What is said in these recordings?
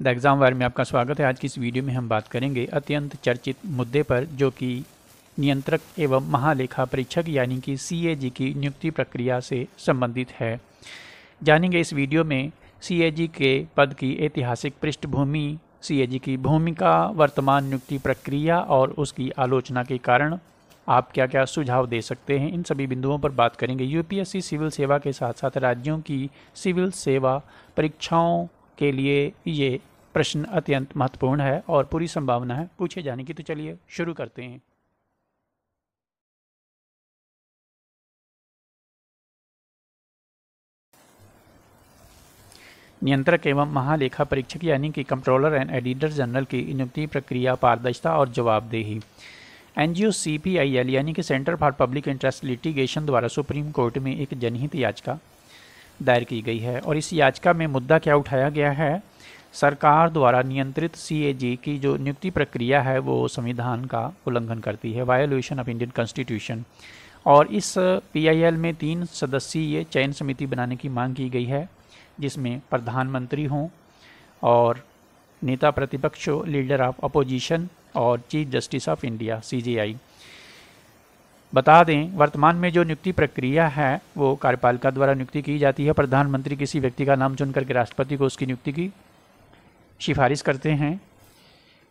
The exam wire में आपका स्वागत है। आज की इस वीडियो में हम बात करेंगे अत्यंत चर्चित मुद्दे पर, जो कि नियंत्रक एवं महालेखा परीक्षक यानी कि CAG की नियुक्ति प्रक्रिया से संबंधित है। जानेंगे इस वीडियो में CAG के पद की ऐतिहासिक पृष्ठभूमि, CAG की भूमिका, वर्तमान नियुक्ति प्रक्रिया और उसकी आलोचना के कारण आप क्या क्या सुझाव दे सकते हैं। इन सभी बिंदुओं पर बात करेंगे। UPSC सिविल सेवा के साथ साथ राज्यों की सिविल सेवा परीक्षाओं के लिए ये प्रश्न अत्यंत महत्वपूर्ण है और पूरी संभावना है पूछे जाने की। तो चलिए शुरू करते हैं। नियंत्रक एवं महालेखा परीक्षक यानी कि कंट्रोलर एंड एडिटर जनरल की नियुक्ति प्रक्रिया, पारदर्शिता और जवाबदेही। NGO-CPIL यानी कि centre for public interest litigation द्वारा सुप्रीम कोर्ट में एक जनहित याचिका दायर की गई है और इस याचिका में मुद्दा क्या उठाया गया है? सरकार द्वारा नियंत्रित CAG की जो नियुक्ति प्रक्रिया है वो संविधान का उल्लंघन करती है, वायोलेशन ऑफ इंडियन कॉन्स्टिट्यूशन। और इस PIL में 3 सदस्यीय चयन समिति बनाने की मांग की गई है, जिसमें प्रधानमंत्री हों और नेता प्रतिपक्ष, लीडर ऑफ अपोजिशन और chief justice of India CJI। बता दें, वर्तमान में जो नियुक्ति प्रक्रिया है वो कार्यपालिका द्वारा नियुक्ति की जाती है। प्रधानमंत्री किसी व्यक्ति का नाम चुन करके राष्ट्रपति को उसकी नियुक्ति की सिफारिश करते हैं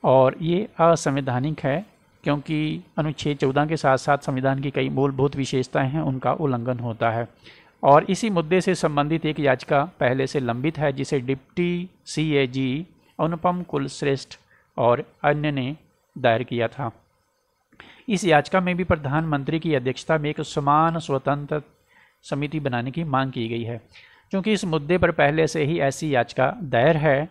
और ये असंवैधानिक है, क्योंकि अनुच्छेद 14 के साथ साथ संविधान की कई मूलभूत विशेषताएं हैं, उनका उल्लंघन होता है। और इसी मुद्दे से संबंधित एक याचिका पहले से लंबित है, जिसे डिप्टी CAG अनुपम कुलश्रेष्ठ और अन्य ने दायर किया था। इस याचिका में भी प्रधानमंत्री की अध्यक्षता में एक समान स्वतंत्र समिति बनाने की मांग की गई है। क्योंकि इस मुद्दे पर पहले से ही ऐसी याचिका दायर है,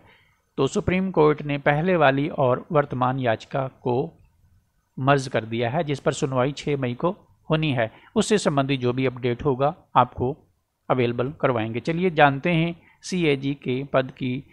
तो सुप्रीम कोर्ट ने पहले वाली और वर्तमान याचिका को मर्ज कर दिया है, जिस पर सुनवाई 6 मई को होनी है। उससे संबंधित जो भी अपडेट होगा आपको अवेलेबल करवाएंगे। चलिए जानते हैं CAG के पद की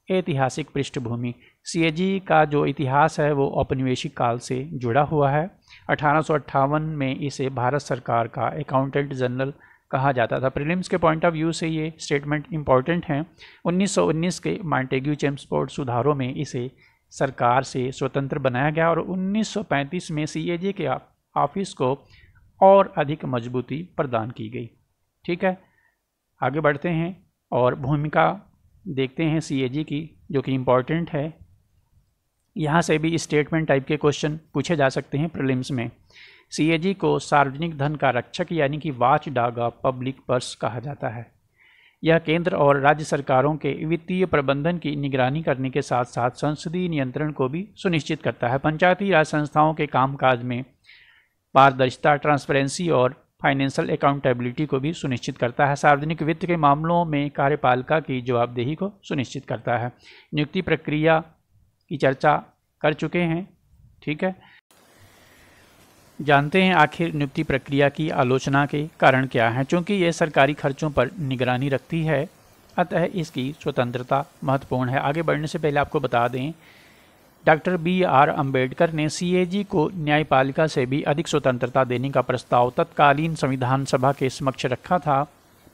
ऐतिहासिक पृष्ठभूमि। CAG का जो इतिहास है वो औपनिवेशिक काल से जुड़ा हुआ है। 1858 में इसे भारत सरकार का अकाउंटेंट जनरल कहा जाता था। प्रीलिम्स के पॉइंट ऑफ व्यू से ये स्टेटमेंट इम्पॉर्टेंट हैं। 1919 के मॉन्टेग्यू चेम्सफोर्ड सुधारों में इसे सरकार से स्वतंत्र बनाया गया और 1935 में CAG के ऑफिस को और अधिक मजबूती प्रदान की गई। ठीक है, आगे बढ़ते हैं और भूमिका देखते हैं CAG की, जो कि इम्पॉर्टेंट है। यहाँ से भी स्टेटमेंट टाइप के क्वेश्चन पूछे जा सकते हैं प्रीलिम्स में। CAG को सार्वजनिक धन का रक्षक यानी कि watch dog of public purse कहा जाता है। यह केंद्र और राज्य सरकारों के वित्तीय प्रबंधन की निगरानी करने के साथ साथ संसदीय नियंत्रण को भी सुनिश्चित करता है। पंचायती राज संस्थाओं के कामकाज में पारदर्शिता, ट्रांसपेरेंसी और फाइनेंशियल अकाउंटेबिलिटी को भी सुनिश्चित करता है। सार्वजनिक वित्त के मामलों में कार्यपालिका की जवाबदेही को सुनिश्चित करता है। नियुक्ति प्रक्रिया की चर्चा कर चुके हैं। ठीक है, जानते हैं आखिर नियुक्ति प्रक्रिया की आलोचना के कारण क्या है। चूँकि ये सरकारी खर्चों पर निगरानी रखती है, अतः इसकी स्वतंत्रता महत्वपूर्ण है। आगे बढ़ने से पहले आपको बता दें, डॉक्टर BR अम्बेडकर ने CAG को न्यायपालिका से भी अधिक स्वतंत्रता देने का प्रस्ताव तत्कालीन संविधान सभा के समक्ष रखा था,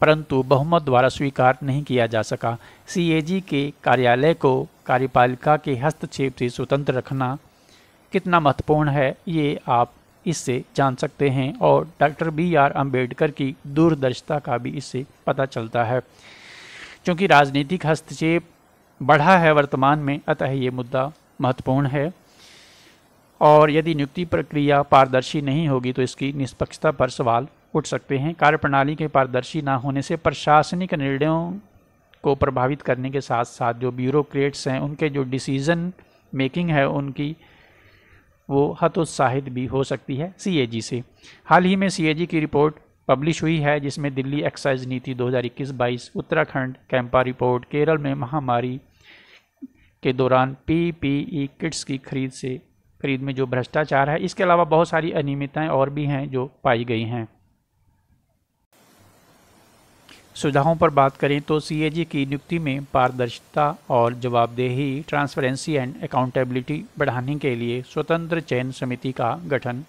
परंतु बहुमत द्वारा स्वीकार नहीं किया जा सका। CAG के कार्यालय को कार्यपालिका के हस्तक्षेप से स्वतंत्र रखना कितना महत्वपूर्ण है, ये आप इससे जान सकते हैं और डॉक्टर BR अम्बेडकर की दूरदर्शिता का भी इससे पता चलता है। क्योंकि राजनीतिक हस्तक्षेप बढ़ा है वर्तमान में, अतः ये मुद्दा महत्वपूर्ण है। और यदि नियुक्ति प्रक्रिया पारदर्शी नहीं होगी तो इसकी निष्पक्षता पर सवाल उठ सकते हैं। कार्यप्रणाली के पारदर्शी ना होने से प्रशासनिक निर्णयों को प्रभावित करने के साथ साथ जो ब्यूरोक्रेट्स हैं उनके जो डिसीजन मेकिंग है उनकी वो हतोत्साहित भी हो सकती है CAG से। हाल ही में CAG की रिपोर्ट पब्लिश हुई है, जिसमें दिल्ली एक्साइज नीति 2021-22, उत्तराखंड कैंपा रिपोर्ट, केरल में महामारी के दौरान PPE किट्स की खरीद में जो भ्रष्टाचार है, इसके अलावा बहुत सारी अनियमितताएं और भी हैं जो पाई गई हैं। सुझावों पर बात करें तो CAG की नियुक्ति में पारदर्शिता और जवाबदेही, ट्रांसपेरेंसी एंड अकाउंटेबिलिटी बढ़ाने के लिए स्वतंत्र चयन समिति का गठन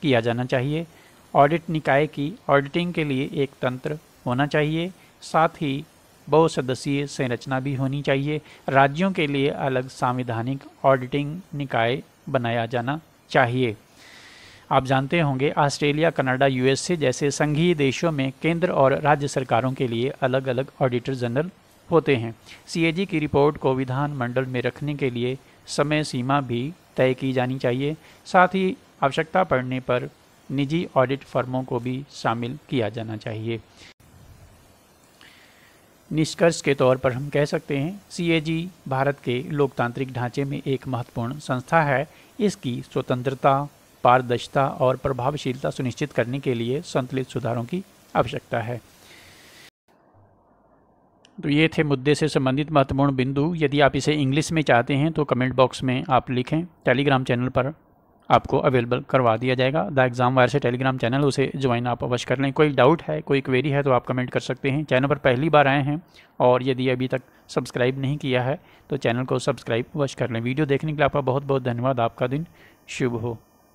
किया जाना चाहिए। ऑडिट निकाय की ऑडिटिंग के लिए एक तंत्र होना चाहिए। साथ ही बहुसदस्यीय संरचना भी होनी चाहिए। राज्यों के लिए अलग संवैधानिक ऑडिटिंग निकाय बनाया जाना चाहिए। आप जानते होंगे ऑस्ट्रेलिया, कनाडा, यूएसए जैसे संघीय देशों में केंद्र और राज्य सरकारों के लिए अलग अलग ऑडिटर जनरल होते हैं। सीएजी की रिपोर्ट को विधानमंडल में रखने के लिए समय सीमा भी तय की जानी चाहिए। साथ ही आवश्यकता पड़ने पर निजी ऑडिट फर्मों को भी शामिल किया जाना चाहिए। निष्कर्ष के तौर पर हम कह सकते हैं सीएजी भारत के लोकतांत्रिक ढांचे में एक महत्वपूर्ण संस्था है। इसकी स्वतंत्रता, पारदर्शिता और प्रभावशीलता सुनिश्चित करने के लिए संतुलित सुधारों की आवश्यकता है। तो ये थे मुद्दे से संबंधित महत्वपूर्ण बिंदु। यदि आप इसे इंग्लिश में चाहते हैं तो कमेंट बॉक्स में आप लिखें। टेलीग्राम चैनल पर आपको अवेलेबल करवा दिया जाएगा। द एग्ज़ाम वायर से टेलीग्राम चैनल, उसे ज्वाइन आप अवश्य कर लें। कोई डाउट है, कोई क्वेरी है तो आप कमेंट कर सकते हैं। चैनल पर पहली बार आए हैं और यदि अभी तक सब्सक्राइब नहीं किया है तो चैनल को सब्सक्राइब अवश्य कर लें। वीडियो देखने के लिए आपका बहुत बहुत धन्यवाद। आपका दिन शुभ हो।